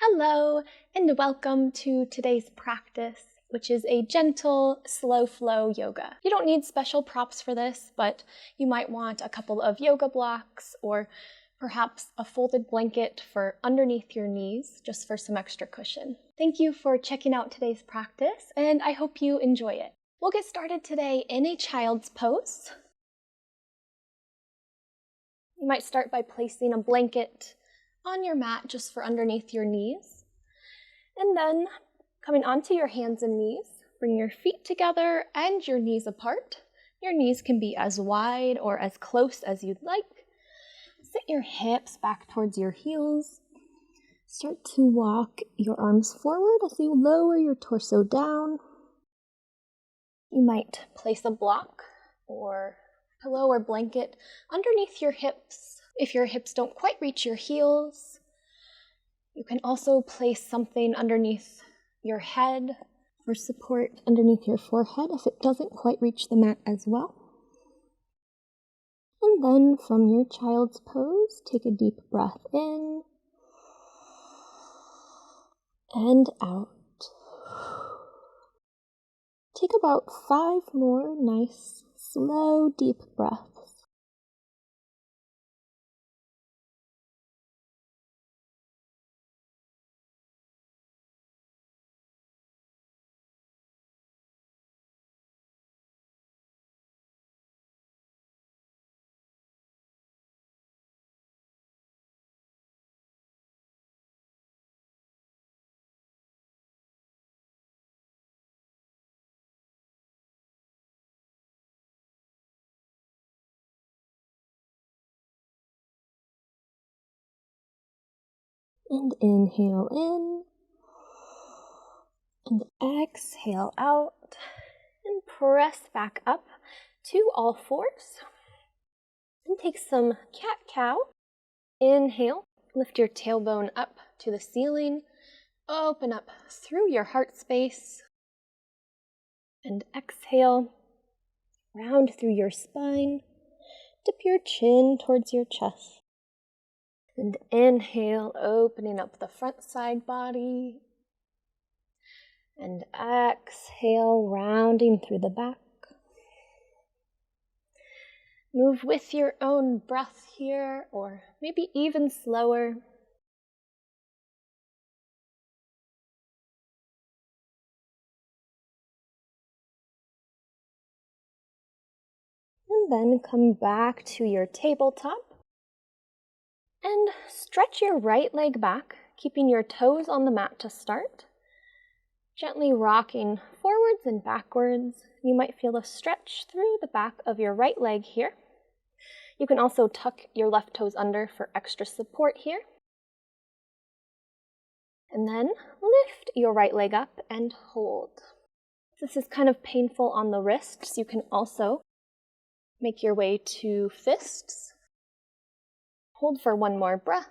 Hello, and welcome to today's practice, which is a gentle, slow flow yoga. You don't need special props for this, but you might want a couple of yoga blocks or perhaps a folded blanket for underneath your knees, just for some extra cushion. Thank you for checking out today's practice, and I hope you enjoy it. We'll get started today in a child's pose. You might start by placing a blanket on your mat just for underneath your knees. And then coming onto your hands and knees, bring your feet together and your knees apart. Your knees can be as wide or as close as you'd like. Sit your hips back towards your heels. Start to walk your arms forward as you lower your torso down. You might place a block or pillow or blanket underneath your hips. If your hips don't quite reach your heels, you can also place something underneath your head for support underneath your forehead if it doesn't quite reach the mat as well. And then from your child's pose, take a deep breath in and out. Take about 5 more nice, slow, deep breaths. And inhale in, and exhale out, and press back up to all fours. And take some cat-cow. Inhale, lift your tailbone up to the ceiling, open up through your heart space. And exhale, round through your spine, dip your chin towards your chest. And inhale, opening up the front side body. And exhale, rounding through the back. Move with your own breath here, or maybe even slower. And then come back to your tabletop. And stretch your right leg back, keeping your toes on the mat to start. Gently rocking forwards and backwards. You might feel a stretch through the back of your right leg here. You can also tuck your left toes under for extra support here. And then lift your right leg up and hold. This is kind of painful on the wrists. You can also make your way to fists. Hold for 1 more breath.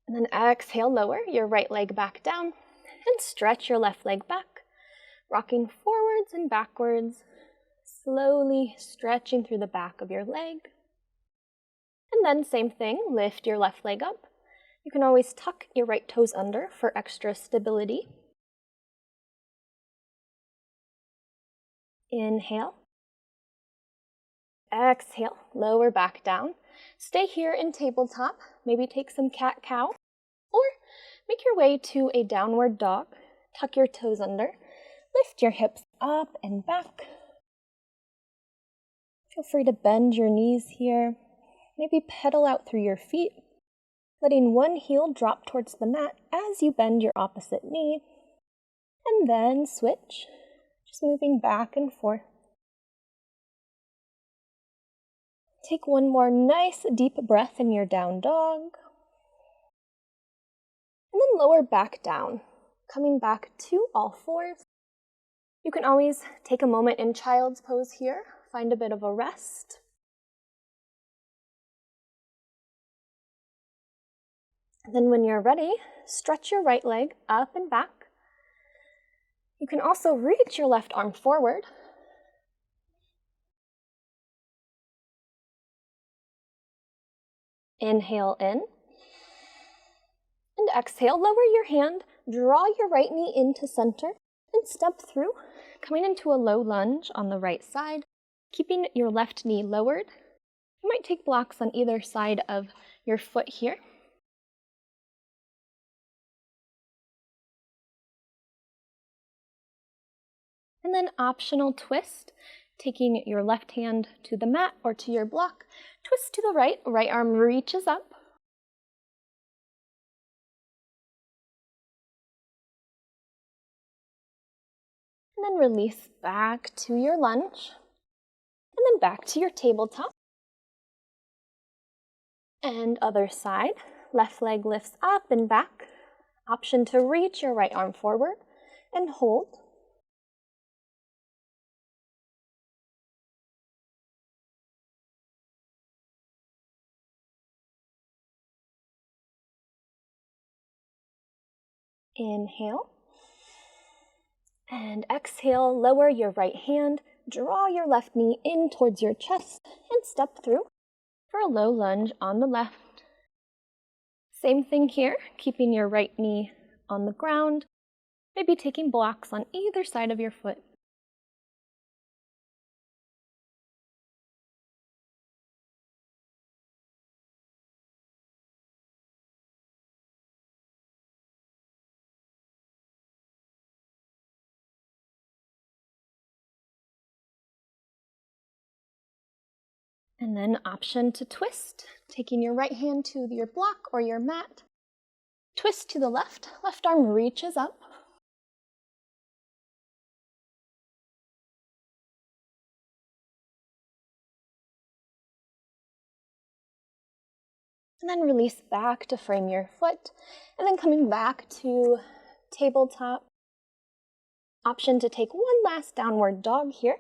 And then exhale, lower your right leg back down and stretch your left leg back, rocking forwards and backwards, slowly stretching through the back of your leg. And then same thing, lift your left leg up. You can always tuck your right toes under for extra stability. Inhale. Exhale, lower back down. Stay here in tabletop, maybe take some cat-cow, or make your way to a downward dog. Tuck your toes under, lift your hips up and back. Feel free to bend your knees here, maybe pedal out through your feet, letting one heel drop towards the mat as you bend your opposite knee, and then switch, just moving back and forth. Take 1 more nice deep breath in your down dog. And then lower back down, coming back to all fours. You can always take a moment in child's pose here, find a bit of a rest. And then when you're ready, stretch your right leg up and back. You can also reach your left arm forward. Inhale in. exhale, lower your hand, draw your right knee into center, and step through, coming into a low lunge on the right side, keeping your left knee lowered. You might take blocks on either side of your foot here. And then optional twist, taking your left hand to the mat or to your block. Twist to the right, right arm reaches up. And then release back to your lunge. And then back to your tabletop. And other side, left leg lifts up and back. Option to reach your right arm forward and hold. Inhale. And exhale, lower your right hand, draw your left knee in towards your chest, and step through for a low lunge on the left. Same thing here, keeping your right knee on the ground, maybe taking blocks on either side of your foot. And then option to twist, taking your right hand to your block or your mat. Twist to the left arm reaches up. And then release back to frame your foot. And then coming back to tabletop. Option to take one last downward dog here.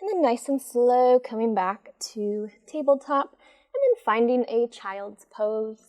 And then nice and slow, coming back to tabletop, and then finding a child's pose.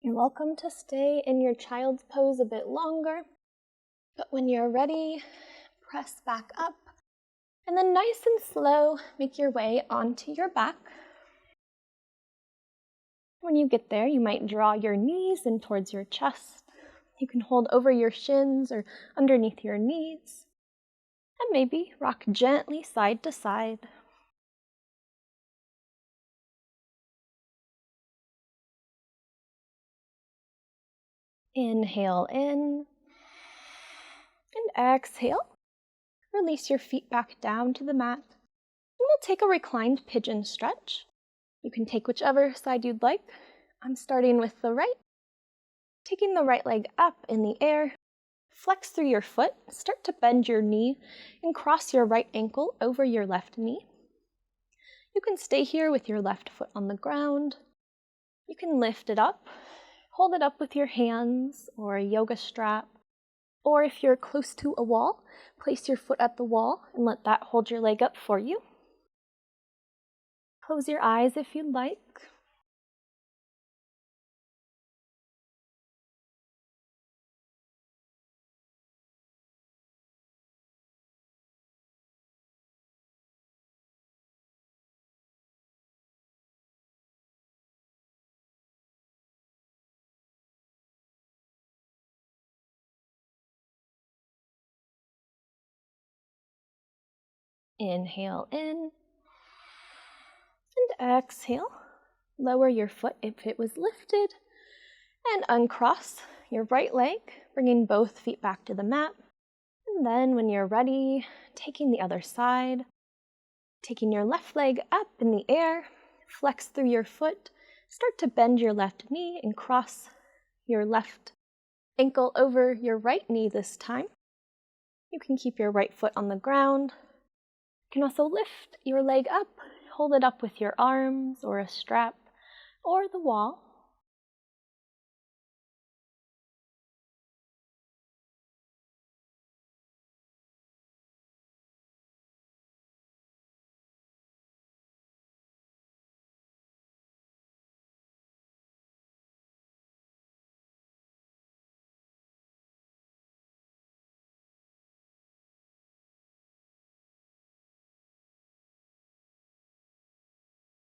You're welcome to stay in your child's pose a bit longer, but when you're ready, press back up. And then nice and slow, make your way onto your back. When you get there, you might draw your knees in towards your chest. You can hold over your shins or underneath your knees. And maybe rock gently side to side. Inhale in. And exhale. Release your feet back down to the mat. And we'll take a reclined pigeon stretch. You can take whichever side you'd like. I'm starting with the right. Taking the right leg up in the air. Flex through your foot. Start to bend your knee and cross your right ankle over your left knee. You can stay here with your left foot on the ground. You can lift it up. Hold it up with your hands or a yoga strap. Or if you're close to a wall, place your foot at the wall and let that hold your leg up for you. Close your eyes if you'd like. Inhale in. And exhale. Lower your foot if it was lifted. And uncross your right leg, bringing both feet back to the mat. And then when you're ready, taking the other side. Taking your left leg up in the air. Flex through your foot. Start to bend your left knee and cross your left ankle over your right knee this time. You can keep your right foot on the ground. You can also lift your leg up, hold it up with your arms or a strap or the wall.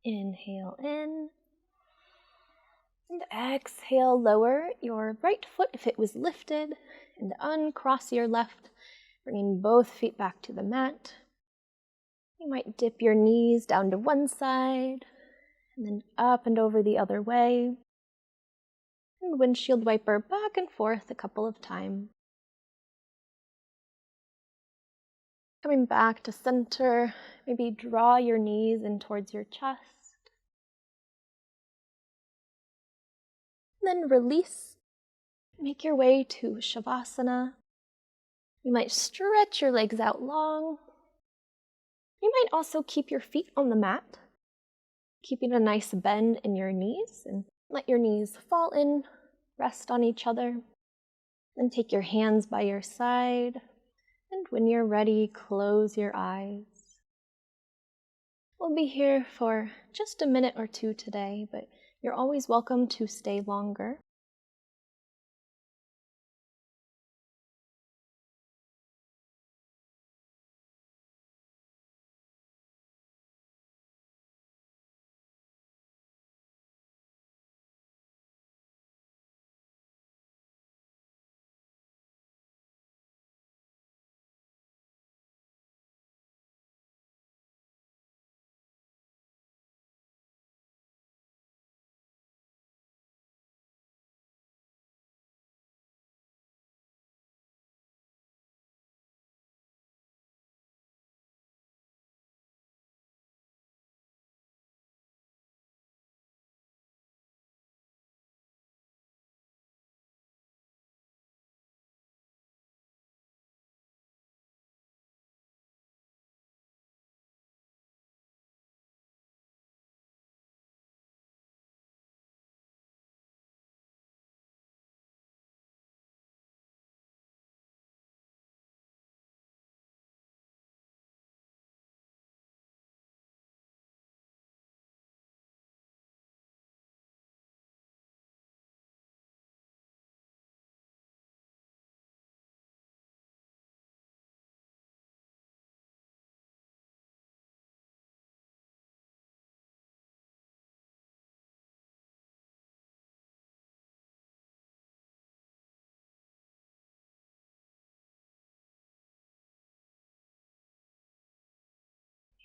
Inhale in. And exhale, lower your right foot if it was lifted, and uncross your left, bringing both feet back to the mat. You might dip your knees down to one side, and then up and over the other way. And windshield wiper back and forth a couple of times. Coming back to center, maybe draw your knees in towards your chest. Then release. Make your way to savasana. You might stretch your legs out long. You might also keep your feet on the mat, keeping a nice bend in your knees, and let your knees fall in, rest on each other. Then take your hands by your side, and when you're ready, close your eyes. We'll be here for just a minute or two today, but you're always welcome to stay longer.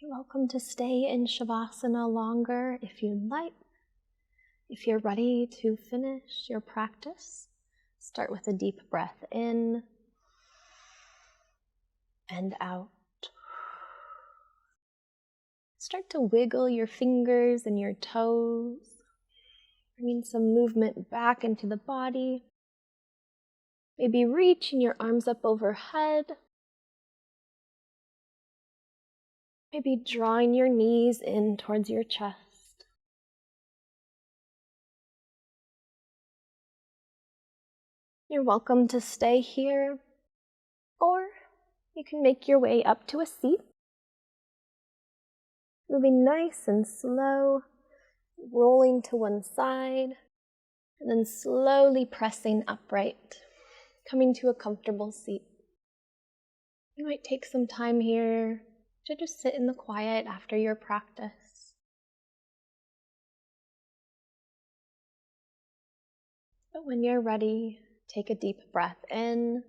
You're welcome to stay in Shavasana longer if you'd like. If you're ready to finish your practice, start with a deep breath in and out. Start to wiggle your fingers and your toes, bringing some movement back into the body. Maybe reaching your arms up overhead. Maybe drawing your knees in towards your chest. You're welcome to stay here, or you can make your way up to a seat, moving nice and slow, rolling to one side, and then slowly pressing upright, coming to a comfortable seat. You might take some time here to just sit in the quiet after your practice. But when you're ready, take a deep breath in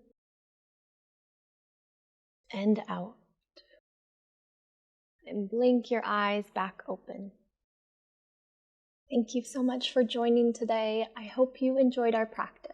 and out. And blink your eyes back open. Thank you so much for joining today. I hope you enjoyed our practice.